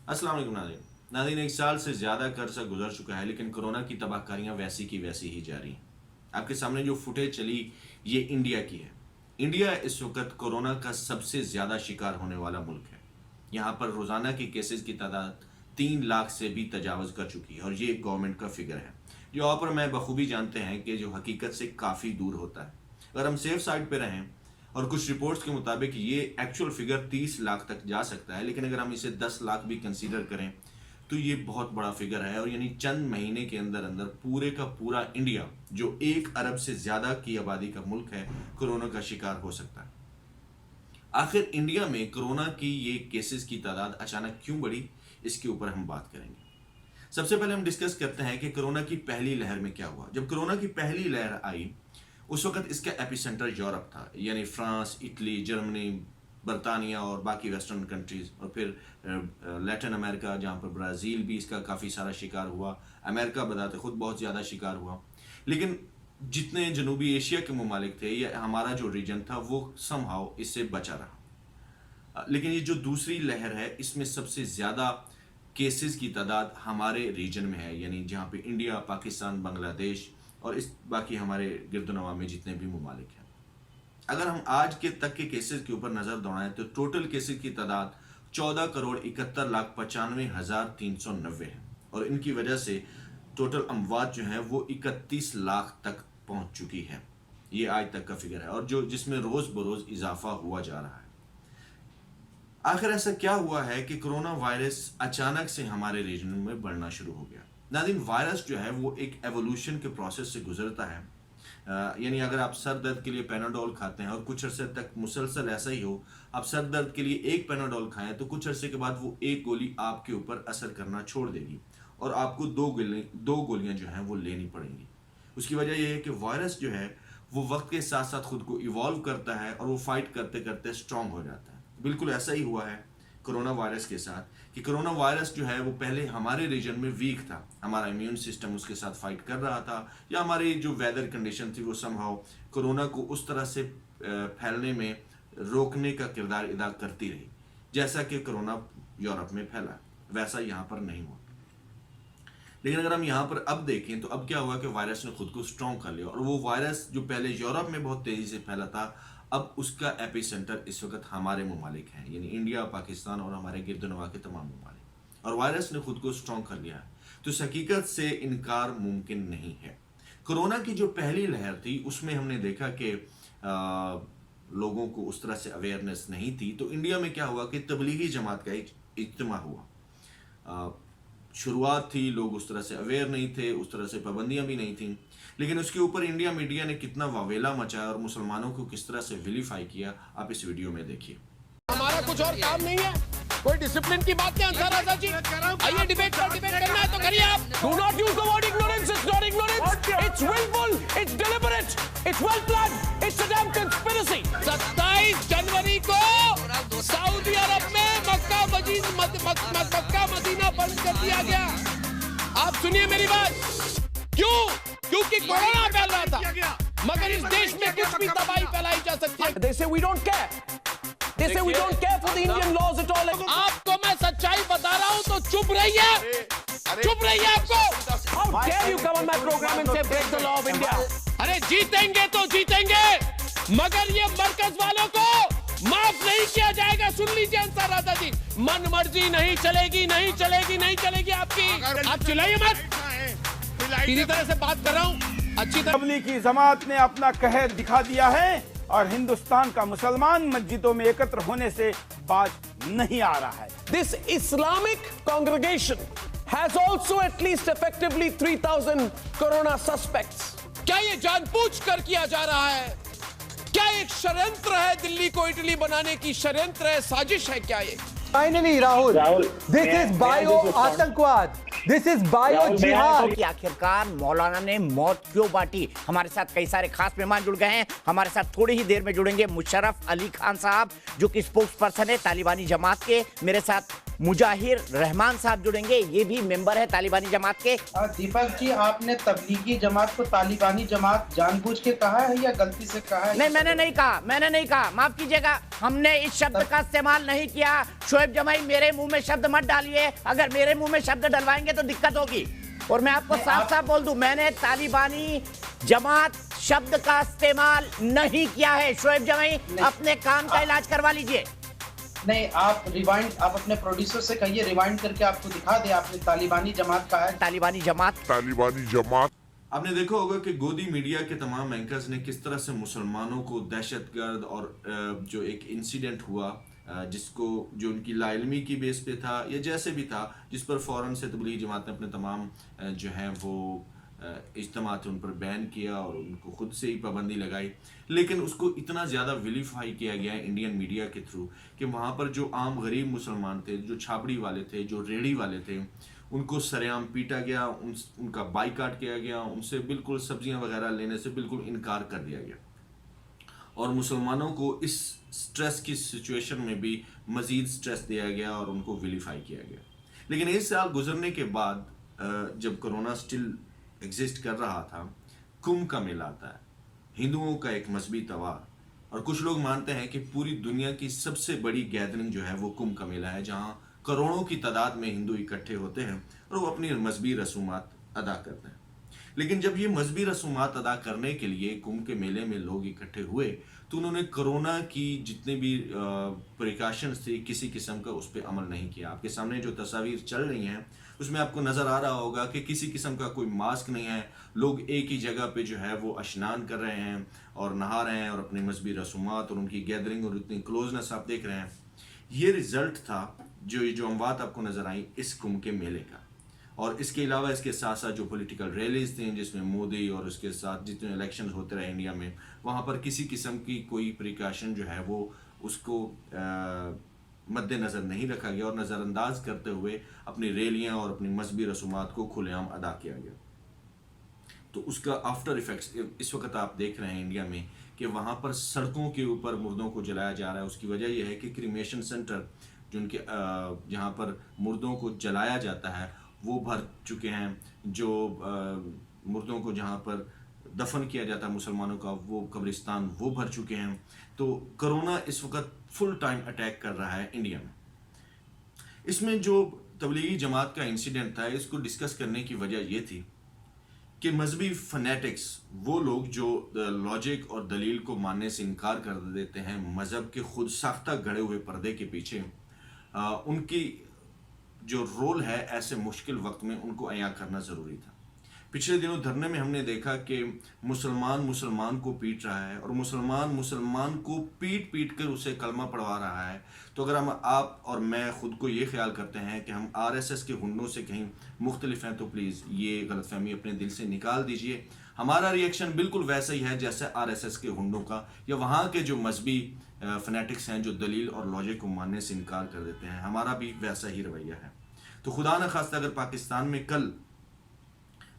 अस्सलाम वालेकुम नाज़रीन, एक साल से ज़्यादा का अरसा गुजर चुका है, लेकिन कोरोना की तबाहकारियाँ वैसी की वैसी ही जारी हैं। आपके सामने जो फुटेज चली ये इंडिया की है। इंडिया इस वक्त कोरोना का सबसे ज़्यादा शिकार होने वाला मुल्क है। यहाँ पर रोज़ाना के केसेस की तादाद 3 लाख से भी तजावज़ कर चुकी है और ये गवर्नमेंट का फिगर है, जो आप और मैं बखूबी जानते हैं कि जो हकीकत से काफ़ी दूर होता है। अगर हम सेफ साइड पे रहें और कुछ रिपोर्ट्स के मुताबिक ये एक्चुअल फिगर 30 लाख तक जा सकता है, लेकिन अगर हम इसे 10 लाख भी कंसीडर करें तो ये बहुत बड़ा फिगर है और यानी चंद महीने के अंदर अंदर पूरे का पूरा इंडिया, जो 1 अरब से ज़्यादा की आबादी का मुल्क है, कोरोना का शिकार हो सकता है। आखिर इंडिया में कोरोना की ये केसेस की तादाद अचानक क्यों बढ़ी, इसके ऊपर हम बात करेंगे। सबसे पहले हम डिस्कस करते हैं कि कोरोना की पहली लहर में क्या हुआ। जब कोरोना की पहली लहर आई उस वक्त इसका एपिसेंटर यूरोप था, यानी फ्रांस, इटली, जर्मनी, बरतानिया और बाकी वेस्टर्न कंट्रीज़, और फिर लैटिन अमेरिका, जहाँ पर ब्राज़ील भी इसका काफ़ी सारा शिकार हुआ, अमेरिका बताते खुद बहुत ज़्यादा शिकार हुआ। लेकिन जितने जनूबी एशिया के ममालिक थे या हमारा जो रीजन था वो समहाउ इससे बचा रहा। लेकिन ये जो दूसरी लहर है इसमें सबसे ज़्यादा केसेस की तादाद हमारे रीजन में है, यानी जहाँ पे इंडिया, पाकिस्तान, बांग्लादेश और इस बाकी हमारे गिरदोनवा में जितने भी ममालिक हैं। अगर हम आज के तक के केसेस के ऊपर नज़र दौड़ाएं तो टोटल केसेस की तादाद 14,71,95,390 है और इनकी वजह से टोटल अमवात जो हैं वो 31 लाख तक पहुंच चुकी है। ये आज तक का फिगर है और जिसमें रोज़ बरोज़ इजाफा हुआ जा रहा है। आखिर ऐसा क्या हुआ है कि कोरोना वायरस अचानक से हमारे रीजन में बढ़ना शुरू हो गया। नाज़रीन, वायरस जो है वो एक एवोल्यूशन के प्रोसेस से गुजरता है। यानी अगर आप सर दर्द के लिए पैनाडोल खाते हैं और कुछ अरसे तक मुसलसल ऐसा ही हो, आप सर दर्द के लिए एक पैनाडोल खाएं तो कुछ अरसे के बाद वो एक गोली आपके ऊपर असर करना छोड़ देगी और आपको दो गोलियां जो हैं वो लेनी पड़ेंगी। उसकी वजह यह है कि वायरस जो है वो वक्त के साथ साथ खुद को इवॉल्व करता है और वो फाइट करते करते स्ट्रांग हो जाता है। बिल्कुल ऐसा ही हुआ है कोरोना वायरस के साथ कि कोरोना वायरस जो है वो पहले हमारे रीजन में वीक था, हमारा इम्यून सिस्टम उसके साथ फाइट कर रहा था, या हमारी जो वेदर कंडीशन थी वो समहाउ कोरोना को उस तरह से फैलने में रोकने का किरदार अदा करती रही। जैसा कि कोरोना यूरोप में फैला वैसा यहाँ पर नहीं हुआ। लेकिन अगर हम यहाँ पर अब देखें तो अब क्या हुआ कि वायरस ने खुद को स्ट्रॉन्ग कर लिया और वो वायरस जो पहले यूरोप में बहुत तेज़ी से फैला था, अब उसका एपिसेंटर इस वक्त हमारे ममालिक हैं, यानी इंडिया, पाकिस्तान और हमारे गिरदोनवा के तमाम ममालिक, और वायरस ने खुद को स्ट्रॉन्ग कर लिया है। तो इस हकीकत से इनकार मुमकिन नहीं है। कोरोना की जो पहली लहर थी उसमें हमने देखा कि लोगों को उस तरह से अवेयरनेस नहीं थी। तो इंडिया में क्या हुआ कि तबलीगी जमात का एक इज्तिमा हुआ। शुरुआत थी, लोग उस तरह से अवेयर नहीं थे, उस तरह से पाबंदियां भी नहीं थी, लेकिन उसके ऊपर इंडिया मीडिया ने कितना वावेला मचाया और मुसलमानों को किस तरह से विलीफाई किया, आप इस वीडियो में देखिए। हमारा कुछ और काम नहीं है, कोई डिसिप्लिन की बात नहीं। अंसार आज़ाद जी, आइए डिबेट करना है तो करिए आप। Do not use the word ignorance. It's not ignorance. It's willful. It's deliberate. It's well planned. It's a damn conspiracy. 27 जनवरी को सऊदी अरब में मक्का मदीना बंद कर दिया गया। आप सुनिए मेरी बात। क्यों? क्योंकि कोरोना फैल रहा था, मगर इस देश में कुछ भी तबाही फैलाई जा सकती है। They say we don't care. They say we don't care for the Indian laws at all. आपको मैं सच्चाई बता रहा हूँ तो चुप रहिए, चुप रहिए आपको। How dare you come on my program and say break the law of India? अरे जीतेंगे तो जीतेंगे, मगर ये मरकज वालों को माफ नहीं किया जाएगा। सुन लीजिए अंसार आज़ाद जी, मन मर्जी नहीं चलेगी, नहीं चलेगी, नहीं चलेगी आपकी। आप चिल्लाइए मत, इसी तरह से बात कर रहा हूँ अच्छी तरह। तबलीगी जमात ने अपना कहर दिखा दिया है और हिंदुस्तान का मुसलमान मस्जिदों में एकत्र होने से बाज नहीं आ रहा है। This Islamic congregation has also at least effectively 3,000 corona suspects. क्या ये जानबूझकर किया जा रहा है? क्या एक षड्यंत्र है? दिल्ली को इटली बनाने की षड्यंत्र है, साजिश है क्या ये? Finally, Rahul, this is bio आतंकवाद, this is bio जिहाद। कि आखिरकार मौलाना ने मौत क्यों बांटी। हमारे साथ कई सारे खास मेहमान जुड़ गए हैं। हमारे साथ थोड़ी ही देर में जुड़ेंगे मुशर्रफ अली खान साहब, जो कि स्पोक्स पर्सन है तालिबानी जमात के। मेरे साथ मुजाहिर रहमान साहब जुड़ेंगे, ये भी मेंबर है तालिबानी जमात के। दीपक जी, आपने तबलीगी जमात को तालिबानी जमात जानबूझ के कहा है या गलती से कहा है? नहीं, मैंने नहीं कहा, माफ कीजिएगा, हमने इस शब्द का इस्तेमाल नहीं किया। शोएब जमाई, मेरे मुंह में शब्द मत डालिए, अगर मेरे मुंह में शब्द डलवाएंगे तो दिक्कत होगी। और मैं आपको साफ साफ बोल दूं, मैंने तालिबानी जमात शब्द का इस्तेमाल नहीं किया है। शोएब जमाई, अपने कान का इलाज करवा लीजिए। नहीं, आप अपने प्रोड्यूसर से कहिए रिवाइंड करके आपको दिखा दे, आपने तालिबानी जमात कहा है। तालिबानी जमात। आपने देखा होगा कि गोदी मीडिया के तमाम एंकर्स ने किस तरह से मुसलमानों को दहशतगर्द और जो एक इंसिडेंट हुआ जिसको जो उनकी लाइलमी की बेस पे था या जैसे भी था, जिस पर फ़ौरन से तबलीगी जमात ने अपने तमाम जो हैं वो इज्तिमा थे उन पर बैन किया और उनको खुद से ही पाबंदी लगाई। लेकिन उसको इतना ज़्यादा विलीफाई किया गया है इंडियन मीडिया के थ्रू कि वहाँ पर जो आम गरीब मुसलमान थे, जो छाबड़ी वाले थे, जो रेड़ी वाले थे, उनको सरेआम पीटा गया, उनका बाइकाट किया गया, उनसे बिल्कुल सब्जियां वगैरह लेने से बिल्कुल इनकार कर दिया गया। और मुसलमानों को इस स्ट्रेस की सिचुएशन में भी मज़ीद स्ट्रेस दिया गया और उनको विलीफाई किया गया। लेकिन 1 साल गुजरने के बाद जब कोरोना स्टिल एग्जिस्ट कर रहा था, कुंभ का मेला आता है, हिंदुओं का एक मजहबी त्यौहार, और कुछ लोग मानते हैं कि पूरी दुनिया की सबसे बड़ी गैदरिंग जो है वो कुंभ का मेला है, जहाँ करोड़ों की तादाद में हिंदू इकट्ठे होते हैं और वो अपनी मजहबी रसूमात अदा करते हैं। लेकिन जब ये मजहबी रसूमात अदा करने के लिए कुंभ के मेले में लोग इकट्ठे हुए तो उन्होंने कोरोना की जितने भी प्रिकॉशंस थे किसी किस्म का उस पर अमल नहीं किया। आपके सामने जो तस्वीर चल रही हैं उसमें आपको नज़र आ रहा होगा कि किसी किस्म का कोई मास्क नहीं है, लोग एक ही जगह पे जो है वो स्नान कर रहे हैं और नहा रहे हैं और अपनी मजहबी रसूमात और उनकी गैदरिंग और इतनी क्लोजनेस आप देख रहे हैं। ये रिज़ल्ट था जो अमवात आपको नज़र आई इस कुंभ के मेले का। और इसके अलावा इसके साथ साथ जो पॉलिटिकल रैलीज थी जिसमें मोदी और उसके साथ जितने इलेक्शंस होते रहे इंडिया में, वहाँ पर किसी किस्म की कोई प्रिकॉशन जो है वो उसको मद्देनज़र नहीं रखा गया और नज़रअंदाज करते हुए अपनी रैलियाँ और अपनी मजहबी रसूमात को खुलेआम अदा किया गया। तो उसका आफ्टर इफ़ेक्ट्स इस वक्त आप देख रहे हैं इंडिया में कि वहाँ पर सड़कों के ऊपर मुर्दों को जलाया जा रहा है। उसकी वजह यह है कि क्रीमेशन सेंटर जिनके जहाँ पर मुर्दों को जलाया जाता है वो भर चुके हैं, जो मुर्दों को जहाँ पर दफन किया जाता है मुसलमानों का वो कब्रिस्तान वो भर चुके हैं। तो कोरोना इस वक्त फुल टाइम अटैक कर रहा है इंडिया में। इसमें जो तबलीगी जमात का इंसिडेंट था इसको डिस्कस करने की वजह ये थी कि मजहबी फनेटिक्स, वो लोग जो लॉजिक और दलील को मानने से इनकार कर देते हैं, मज़हब के खुद साख्ता गढ़े हुए पर्दे के पीछे उनकी जो रोल है ऐसे मुश्किल वक्त में उनको अया करना ज़रूरी था। पिछले दिनों धरने में हमने देखा कि मुसलमान को पीट रहा है और मुसलमान को पीट कर उसे कलमा पढ़वा रहा है। तो अगर आप और मैं ख़ुद को ये ख्याल करते हैं कि हम RSS के हुंडों से कहीं मुख्तलिफ हैं तो प्लीज़ ये गलतफहमी अपने दिल से निकाल दीजिए। हमारा रिएक्शन बिल्कुल वैसा ही है जैसे RSS के हुंडों का या वहाँ के जो मजहबी फनेटिक्स हैं जो दलील और लॉजिक को मानने से इनकार कर देते हैं, हमारा भी वैसा ही रवैया है। तो खुदा न खास्ता अगर पाकिस्तान में कल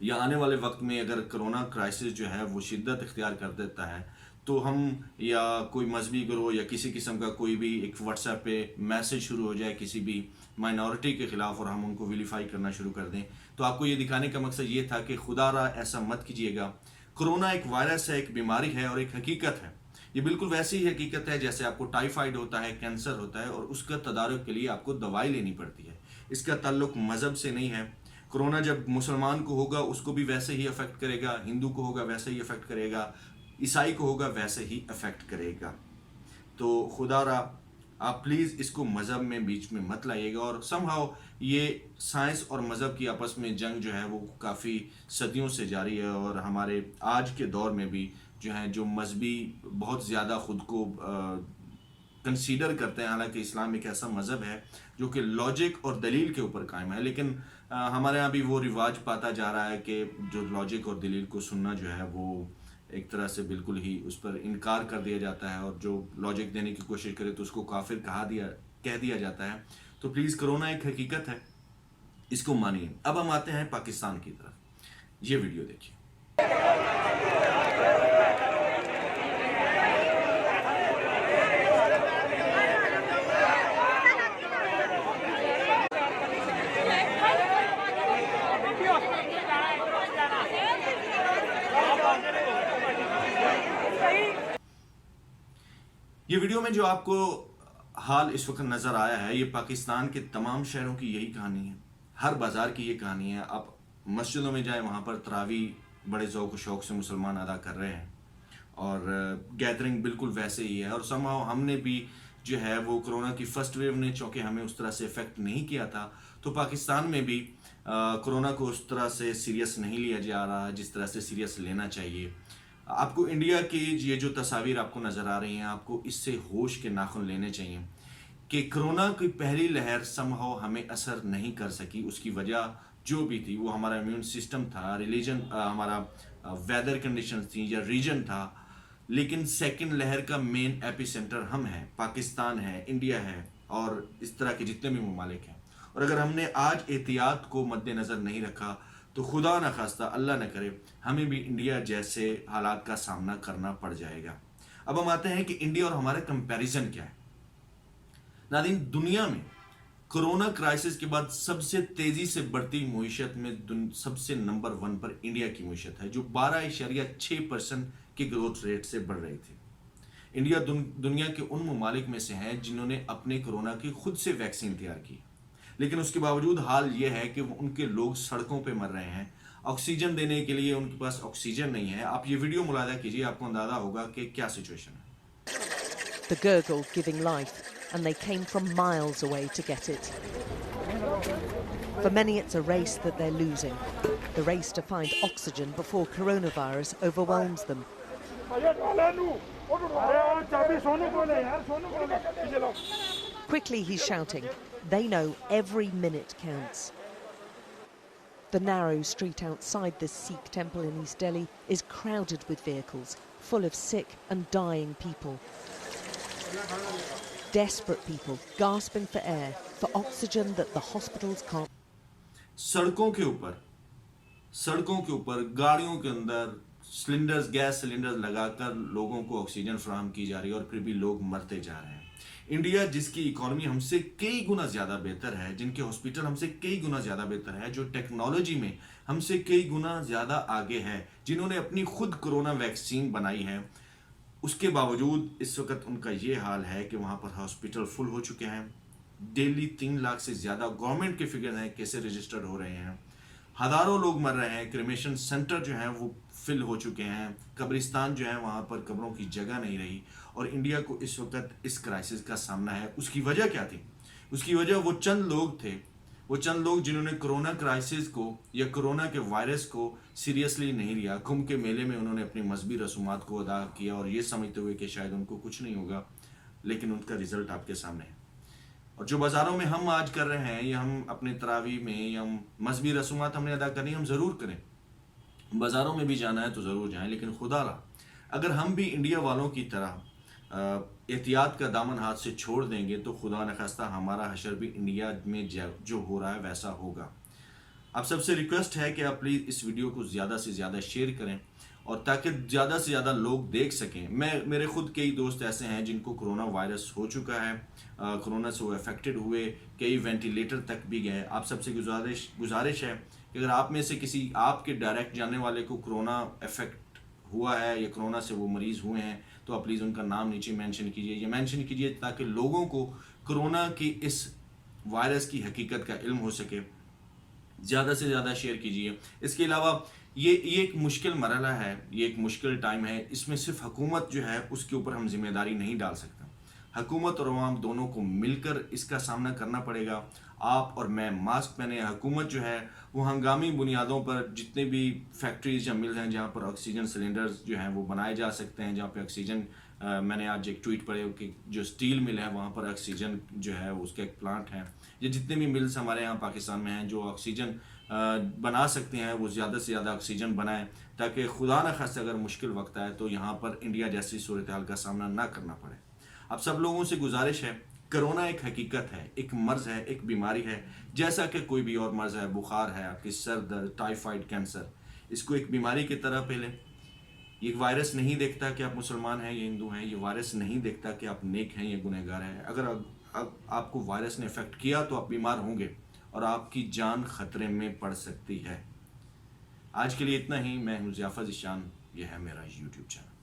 या आने वाले वक्त में अगर कोरोना क्राइसिस जो है वो शिद्दत इख्तियार कर देता है तो हम या कोई मजहबी गिरोह या किसी किस्म का कोई भी एक व्हाट्सएप पे मैसेज शुरू हो जाए किसी भी माइनॉरिटी के ख़िलाफ़ और हम उनको विलीफाई करना शुरू कर दें, तो आपको ये दिखाने का मकसद ये था कि खुदा रा ऐसा मत कीजिएगा। कोरोना एक वायरस है, एक बीमारी है और एक हकीकत है। ये बिल्कुल वैसी ही हकीकत है जैसे आपको टाइफाइड होता है, कैंसर होता है और उसका तदारुक के लिए आपको दवाई लेनी पड़ती है। इसका ताल्लुक मज़हब से नहीं है। कोरोना जब मुसलमान को होगा उसको भी वैसे ही अफेक्ट करेगा, हिंदू को होगा वैसे ही अफेक्ट करेगा, ईसाई को होगा वैसे ही अफेक्ट करेगा। तो खुदा रा आप प्लीज़ इसको मज़हब में बीच में मत लाइएगा। और समहाउ ये साइंस और मज़हब की आपस में जंग जो है वो काफ़ी सदियों से जारी है और हमारे आज के दौर में भी जो है जो मजहबी बहुत ज़्यादा ख़ुद को कंसीडर करते हैं, हालांकि इस्लाम एक ऐसा मज़हब है जो कि लॉजिक और दलील के ऊपर कायम है, लेकिन हमारे यहाँ भी वो रिवाज पाता जा रहा है कि जो लॉजिक और दलील को सुनना जो है वो एक तरह से बिल्कुल ही उस पर इनकार कर दिया जाता है और जो लॉजिक देने की कोशिश करे तो उसको काफिर कह दिया जाता है। तो प्लीज़ कोरोना एक हकीकत है, इसको मानिए। अब हम आते हैं पाकिस्तान की तरफ, ये वीडियो देखिए। یہ ویڈیو میں جو آپ کو حال اس وقت نظر آیا ہے، یہ پاکستان کے تمام شہروں کی یہی کہانی ہے، ہر بازار کی یہ کہانی ہے. آپ مسجدوں میں جائیں، وہاں پر تراویح بڑے ذوق و شوق سے مسلمان ادا کر رہے ہیں، اور گیدرنگ بالکل ویسے ہی ہے. اور somehow ہم نے بھی جو ہے وہ کرونا کی فرسٹ ویو نے چونکہ ہمیں اس طرح سے افیکٹ نہیں کیا تھا، تو پاکستان میں بھی کرونا کو اس طرح سے سیریس نہیں لیا جا رہا جس طرح سے سیریس لینا چاہیے. آپ کو انڈیا کی یہ جو تصاویر آپ کو نظر آ رہی ہیں، آپ کو اس سے ہوش کے ناخن لینے چاہیے کہ کرونا کی پہلی لہر somehow ہمیں اثر نہیں کر سکی. اس کی وجہ جو بھی تھی وہ ہمارا امیون سسٹم تھا، ریلیجن، ہمارا ویدر کنڈیشنز تھیں یا ریجن تھا. لیکن سیکنڈ لہر کا مین ایپی سینٹر ہم ہیں، پاکستان ہے، انڈیا ہے، اور اس طرح کے جتنے بھی ممالک ہیں. اور اگر ہم نے آج احتیاط کو مد نظر نہیں رکھا تو خدا نہ خواستہ، اللہ نہ کرے، ہمیں بھی انڈیا جیسے حالات کا سامنا کرنا پڑ جائے گا. اب ہم آتے ہیں کہ انڈیا اور ہمارا کمپیریزن کیا ہے. ناظرین، دنیا میں کرونا کرائسس کے بعد سب سے تیزی سے بڑھتی معیشت میں سب سے نمبر 1 پر انڈیا کی معیشت ہے، جو 12.6% کے گروتھ ریٹ سے بڑھ رہی تھی. انڈیا دنیا کے ان ممالک میں سے ہیں جنہوں نے اپنے کرونا کی خود سے ویکسین تیار کی، لیکن اس کے باوجود حال یہ ہے کہ ان کے لوگ سڑکوں پہ مر رہے ہیں. آکسیجن دینے کے لیے ان کے پاس آکسیجن نہیں ہے. آپ یہ ویڈیو ملاحظہ کیجئے، آپ کو اندازہ ہوگا کہ کیا سچویشن ہے. The gurgle giving life, and they came from miles away to get it. For many it's a race that they're losing, the race to find oxygen before coronavirus overwhelms them. Quickly he's shouting, they know every minute counts. The narrow street outside this Sikh temple in East Delhi is crowded with vehicles, full of sick and dying people. Desperate people gasping for air, for oxygen that the hospitals can't. سڑکوں کے اوپر گاڑیوں کے اندر cylinders, gas cylinders لگا کر لوگوں کو oxygen فراہم کی جا رہی ہے، اور پھر بھی لوگ مرتے جا رہے ہیں. انڈیا جس کی اکانومی ہم سے کئی گنا زیادہ بہتر ہے، جن کے ہاسپٹل ہم سے کئی گنا زیادہ بہتر ہے، جو ٹیکنالوجی میں ہم سے کئی گنا زیادہ آگے ہے، جنہوں نے اپنی خود کرونا ویکسین بنائی ہے، اس کے باوجود اس وقت ان کا یہ حال ہے کہ وہاں پر ہاسپٹل فل ہو چکے ہیں. ڈیلی 3 لاکھ سے زیادہ گورنمنٹ کے فگر ہیں کیسے رجسٹرڈ ہو رہے ہیں. ہزاروں لوگ مر رہے ہیں. کریمیشن سینٹر جو ہیں وہ فل ہو چکے ہیں. قبرستان جو ہیں وہاں پر قبروں کی جگہ نہیں رہی. اور انڈیا کو اس وقت اس کرائسس کا سامنا ہے. اس کی وجہ کیا تھی؟ اس کی وجہ وہ چند لوگ تھے، وہ چند لوگ جنہوں نے کرونا کرائسس کو یا کرونا کے وائرس کو سیریسلی نہیں لیا. کمبھ کے میلے میں انہوں نے اپنی مذہبی رسومات کو ادا کیا، اور یہ سمجھتے ہوئے کہ شاید ان کو کچھ نہیں ہوگا، لیکن ان کا رزلٹ آپ کے سامنے ہے. اور جو بازاروں میں ہم آج کر رہے ہیں، یا ہم اپنے تراویح میں یا مذہبی رسومات ہم نے ادا کرنی، ہم ضرور کریں. بازاروں میں بھی جانا ہے تو ضرور جائیں، لیکن خدا را اگر ہم بھی انڈیا والوں کی طرح احتیاط کا دامن ہاتھ سے چھوڑ دیں گے تو خدا نخواستہ ہمارا حشر بھی انڈیا میں جو ہو رہا ہے ویسا ہوگا. آپ سب سے ریکویسٹ ہے کہ آپ پلیز اس ویڈیو کو زیادہ سے زیادہ شیئر کریں، اور تاکہ زیادہ سے زیادہ لوگ دیکھ سکیں. میرے خود کئی دوست ایسے ہیں جن کو کرونا وائرس ہو چکا ہے، کرونا سے وہ افیکٹڈ ہوئے، کئی وینٹیلیٹر تک بھی گئے. آپ سب سے گزارش ہے کہ اگر آپ میں سے کسی آپ کے ڈائریکٹ جاننے والے کو کرونا افیکٹ ہوا ہے یا کرونا سے وہ مریض ہوئے ہیں تو آپ پلیز ان کا نام نیچے مینشن کیجئے، یہ مینشن کیجئے تاکہ لوگوں کو کرونا کی اس وائرس کی حقیقت کا علم ہو سکے. زیادہ سے زیادہ شیئر کیجئے. اس کے علاوہ یہ ایک مشکل مرحلہ ہے، یہ ایک مشکل ٹائم ہے. اس میں صرف حکومت جو ہے اس کے اوپر ہم ذمہ داری نہیں ڈال سکتے. حکومت اور عوام دونوں کو مل کر اس کا سامنا کرنا پڑے گا. آپ اور میں ماسک پہنے. حکومت جو ہے وہ ہنگامی بنیادوں پر جتنے بھی فیکٹریز یا ملز ہیں جہاں پر آکسیجن سلنڈرز جو ہیں وہ بنائے جا سکتے ہیں، جہاں پہ آکسیجن، میں نے آج ایک ٹویٹ پڑھے کہ جو اسٹیل مل ہے وہاں پر آکسیجن جو ہے اس کا ایک پلانٹ ہے. یہ جتنے بھی ملز ہمارے یہاں پاکستان میں ہیں جو آکسیجن بنا سکتے ہیں وہ زیادہ سے زیادہ آکسیجن بنائیں، تاکہ خدا نہ خواستہ اگر مشکل وقت آئے تو یہاں پر انڈیا جیسی صورتحال کا سامنا نہ کرنا پڑے. اب سب لوگوں سے گزارش ہے، کرونا ایک حقیقت ہے، ایک مرض ہے، ایک بیماری ہے، جیسا کہ کوئی بھی اور مرض ہے. بخار ہے، آپ کی سر درد، ٹائیفائڈ، کینسر، اس کو ایک بیماری کی طرح پہ لیں. یہ وائرس نہیں دیکھتا کہ آپ مسلمان ہیں یا ہندو ہیں. یہ وائرس نہیں دیکھتا کہ آپ نیک ہیں یا گنہگار ہیں. اگر آپ کو وائرس نے افیکٹ کیا تو آپ بیمار ہوں گے اور آپ کی جان خطرے میں پڑ سکتی ہے. آج کے لیے اتنا ہی. میں ہوں ضیافت ذیشان، یہ ہے میرا یوٹیوب چینل.